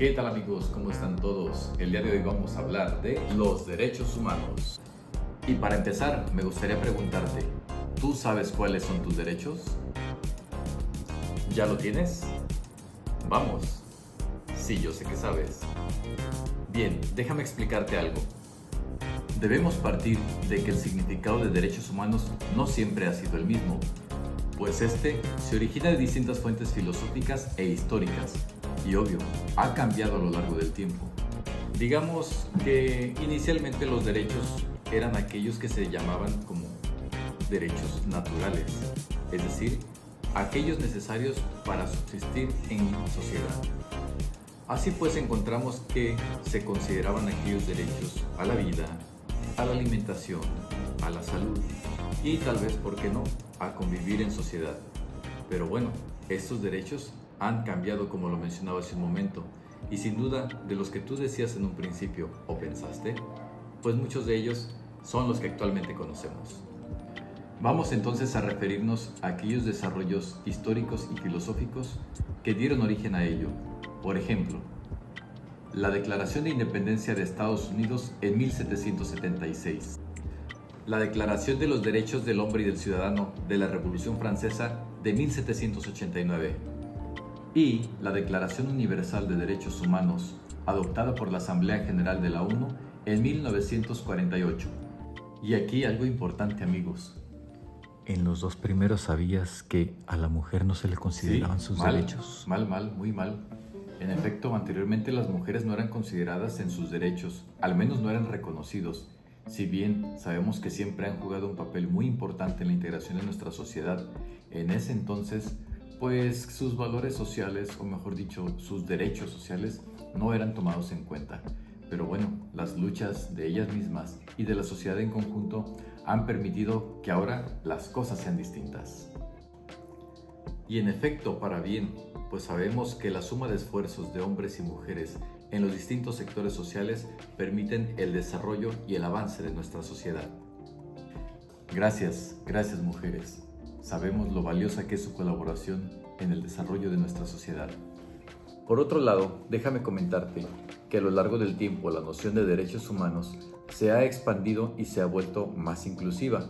¿Qué tal amigos? ¿Cómo están todos? El día de hoy vamos a hablar de los derechos humanos. Y para empezar, me gustaría preguntarte, ¿tú sabes cuáles son tus derechos? ¿Ya lo tienes? Vamos. Sí, yo sé que sabes. Bien, déjame explicarte algo. Debemos partir de que el significado de derechos humanos no siempre ha sido el mismo, pues este se origina de distintas fuentes filosóficas e históricas, y obvio, ha cambiado a lo largo del tiempo. Digamos que inicialmente los derechos eran aquellos que se llamaban como derechos naturales, es decir, aquellos necesarios para subsistir en sociedad. Así pues encontramos que se consideraban aquellos derechos a la vida, a la alimentación, a la salud y tal vez, ¿por qué no?, a convivir en sociedad. Pero bueno, estos derechos han cambiado como lo mencionaba hace un momento y sin duda de los que tú decías en un principio o pensaste, pues muchos de ellos son los que actualmente conocemos. Vamos entonces a referirnos a aquellos desarrollos históricos y filosóficos que dieron origen a ello. Por ejemplo, la Declaración de Independencia de Estados Unidos en 1776, la Declaración de los Derechos del Hombre y del Ciudadano de la Revolución Francesa de 1789 y la Declaración Universal de Derechos Humanos, adoptada por la Asamblea General de la ONU en 1948. Y aquí algo importante, amigos. En los dos primeros sabías que a la mujer no se le consideraban sus derechos. Muy mal. En efecto, anteriormente las mujeres no eran consideradas en sus derechos, al menos no eran reconocidos. Si bien sabemos que siempre han jugado un papel muy importante en la integración de nuestra sociedad, en ese entonces, pues sus valores sociales, o mejor dicho, sus derechos sociales, no eran tomados en cuenta. Pero bueno, las luchas de ellas mismas y de la sociedad en conjunto han permitido que ahora las cosas sean distintas. Y en efecto, para bien, pues sabemos que la suma de esfuerzos de hombres y mujeres en los distintos sectores sociales permiten el desarrollo y el avance de nuestra sociedad. Gracias mujeres. Sabemos lo valiosa que es su colaboración en el desarrollo de nuestra sociedad. Por otro lado, déjame comentarte que a lo largo del tiempo la noción de derechos humanos se ha expandido y se ha vuelto más inclusiva,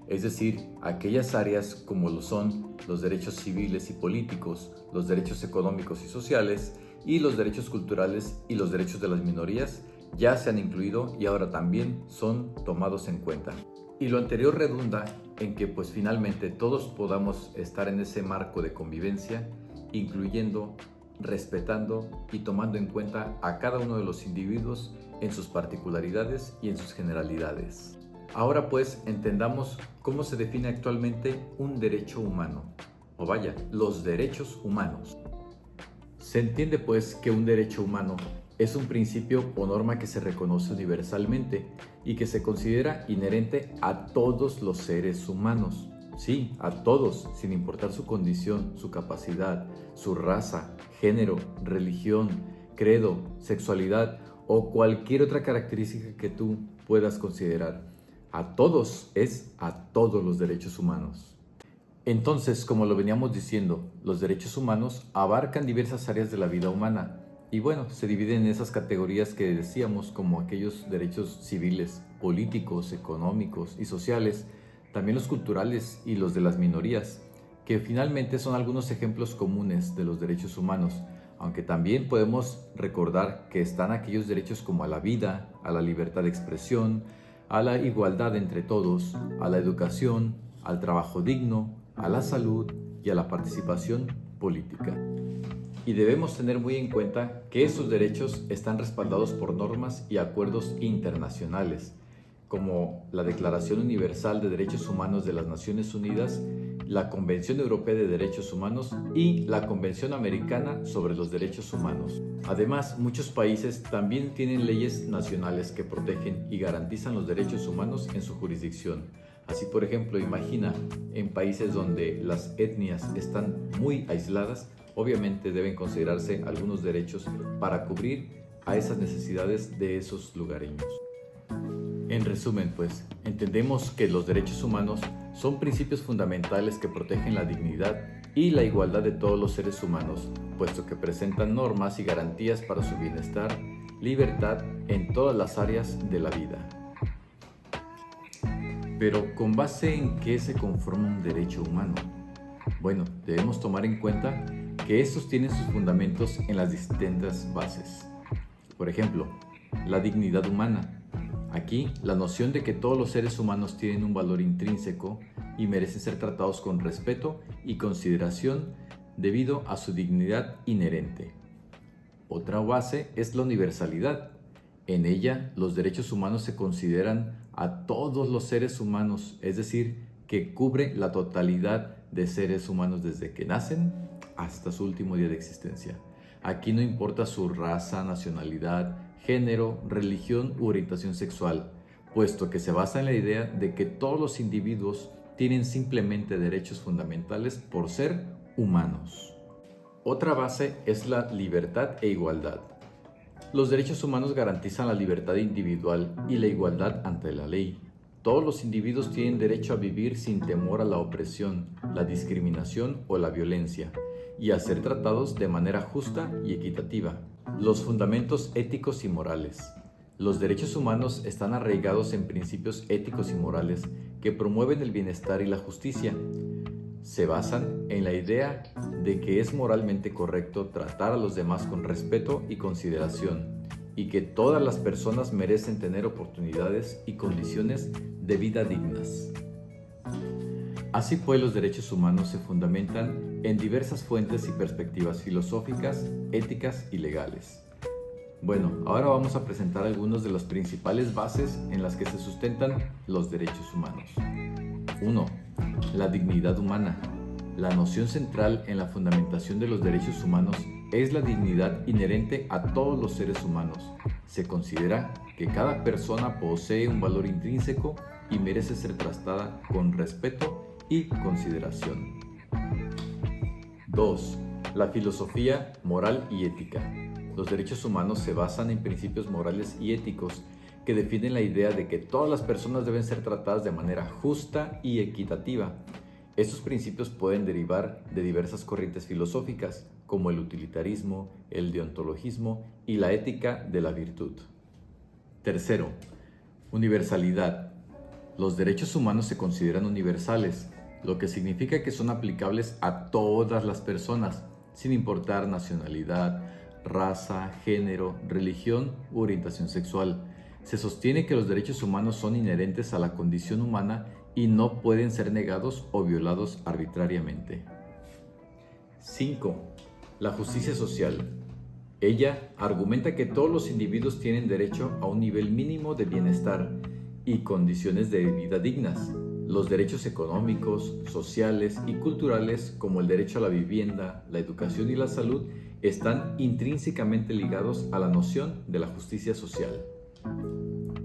es decir, aquellas áreas como lo son los derechos civiles y políticos, los derechos económicos y sociales, y los derechos culturales y los derechos de las minorías ya se han incluido y ahora también son tomados en cuenta. Y lo anterior redunda en que pues finalmente todos podamos estar en ese marco de convivencia, incluyendo, respetando y tomando en cuenta a cada uno de los individuos en sus particularidades y en sus generalidades. Ahora pues entendamos cómo se define actualmente un derecho humano, o vaya, los derechos humanos. Se entiende pues que un derecho humano es un principio o norma que se reconoce universalmente y que se considera inherente a todos los seres humanos. Sí, a todos, sin importar su condición, su capacidad, su raza, género, religión, credo, sexualidad o cualquier otra característica que tú puedas considerar. A todos es a todos los derechos humanos. Entonces, como lo veníamos diciendo, los derechos humanos abarcan diversas áreas de la vida humana y bueno, se dividen en esas categorías que decíamos como aquellos derechos civiles, políticos, económicos y sociales, también los culturales y los de las minorías, que finalmente son algunos ejemplos comunes de los derechos humanos, aunque también podemos recordar que están aquellos derechos como a la vida, a la libertad de expresión, a la igualdad entre todos, a la educación, al trabajo digno, a la salud y a la participación política. Y debemos tener muy en cuenta que estos derechos están respaldados por normas y acuerdos internacionales, como la Declaración Universal de Derechos Humanos de las Naciones Unidas, la Convención Europea de Derechos Humanos y la Convención Americana sobre los Derechos Humanos. Además, muchos países también tienen leyes nacionales que protegen y garantizan los derechos humanos en su jurisdicción. Así, por ejemplo, imagina en países donde las etnias están muy aisladas, obviamente deben considerarse algunos derechos para cubrir a esas necesidades de esos lugareños. En resumen, pues, entendemos que los derechos humanos son principios fundamentales que protegen la dignidad y la igualdad de todos los seres humanos, puesto que presentan normas y garantías para su bienestar, libertad en todas las áreas de la vida. Pero ¿con base en qué se conforma un derecho humano? Bueno, debemos tomar en cuenta que estos tienen sus fundamentos en las distintas bases. Por ejemplo, la dignidad humana. Aquí, la noción de que todos los seres humanos tienen un valor intrínseco y merecen ser tratados con respeto y consideración debido a su dignidad inherente. Otra base es la universalidad. En ella, los derechos humanos se consideran a todos los seres humanos, es decir, que cubre la totalidad de seres humanos desde que nacen hasta su último día de existencia. Aquí no importa su raza, nacionalidad, género, religión u orientación sexual, puesto que se basa en la idea de que todos los individuos tienen simplemente derechos fundamentales por ser humanos. Otra base es la libertad e igualdad. Los derechos humanos garantizan la libertad individual y la igualdad ante la ley. Todos los individuos tienen derecho a vivir sin temor a la opresión, la discriminación o la violencia, y a ser tratados de manera justa y equitativa. Los fundamentos éticos y morales. Los derechos humanos están arraigados en principios éticos y morales que promueven el bienestar y la justicia. Se basan en la idea de que es moralmente correcto tratar a los demás con respeto y consideración, y que todas las personas merecen tener oportunidades y condiciones de vida dignas. Así pues, los derechos humanos se fundamentan en diversas fuentes y perspectivas filosóficas, éticas y legales. Bueno, ahora vamos a presentar algunas de las principales bases en las que se sustentan los derechos humanos. 1. La dignidad humana. La noción central en la fundamentación de los derechos humanos es la dignidad inherente a todos los seres humanos. Se considera que cada persona posee un valor intrínseco y merece ser tratada con respeto y consideración. 2. La filosofía moral y ética. Los derechos humanos se basan en principios morales y éticos que definen la idea de que todas las personas deben ser tratadas de manera justa y equitativa. Estos principios pueden derivar de diversas corrientes filosóficas, como el utilitarismo, el deontologismo y la ética de la virtud. 3. Universalidad. Los derechos humanos se consideran universales, lo que significa que son aplicables a todas las personas, sin importar nacionalidad, raza, género, religión u orientación sexual. Se sostiene que los derechos humanos son inherentes a la condición humana y no pueden ser negados o violados arbitrariamente. 5. La justicia social. Ella argumenta que todos los individuos tienen derecho a un nivel mínimo de bienestar y condiciones de vida dignas. Los derechos económicos, sociales y culturales, como el derecho a la vivienda, la educación y la salud, están intrínsecamente ligados a la noción de la justicia social.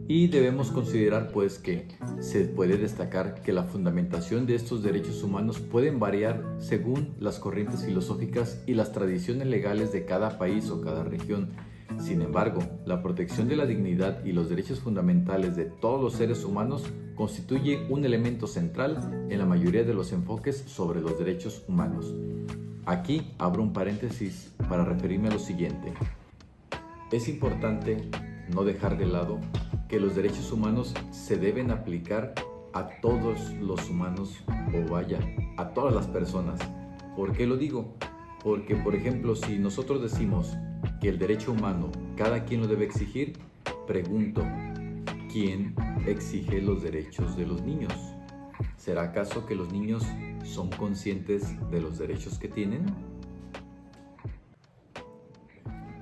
Y debemos considerar pues que se puede destacar que la fundamentación de estos derechos humanos pueden variar según las corrientes filosóficas y las tradiciones legales de cada país o cada región. Sin embargo, la protección de la dignidad y los derechos fundamentales de todos los seres humanos constituye un elemento central en la mayoría de los enfoques sobre los derechos humanos. Aquí abro un paréntesis para referirme a lo siguiente. Es importante no dejar de lado que los derechos humanos se deben aplicar a todos los humanos, a todas las personas. ¿Por qué lo digo? Porque, por ejemplo, si nosotros decimos que el derecho humano cada quien lo debe exigir, pregunto, ¿quién exige los derechos de los niños? ¿Será acaso que los niños son conscientes de los derechos que tienen?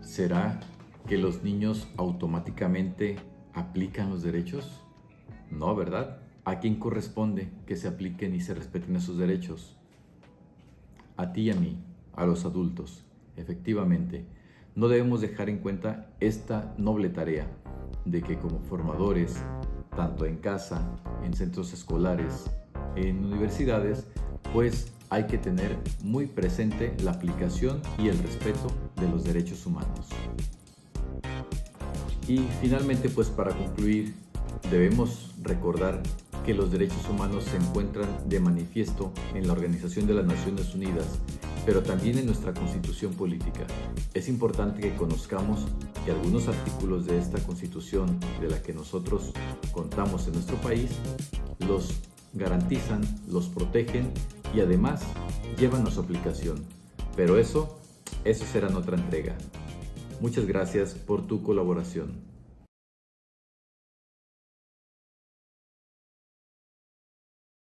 ¿Será que los niños automáticamente aplican los derechos? No, ¿verdad? ¿A quién corresponde que se apliquen y se respeten esos derechos? A ti y a mí, a los adultos. Efectivamente, no debemos dejar en cuenta esta noble tarea de que como formadores, tanto en casa, en centros escolares, en universidades, pues hay que tener muy presente la aplicación y el respeto de los derechos humanos. Y finalmente, pues para concluir, debemos recordar que los derechos humanos se encuentran de manifiesto en la Organización de las Naciones Unidas, pero también en nuestra Constitución política. Es importante que conozcamos que algunos artículos de esta Constitución de la que nosotros contamos en nuestro país los garantizan, los protegen y además llevan a su aplicación. Pero eso será en otra entrega. Muchas gracias por tu colaboración.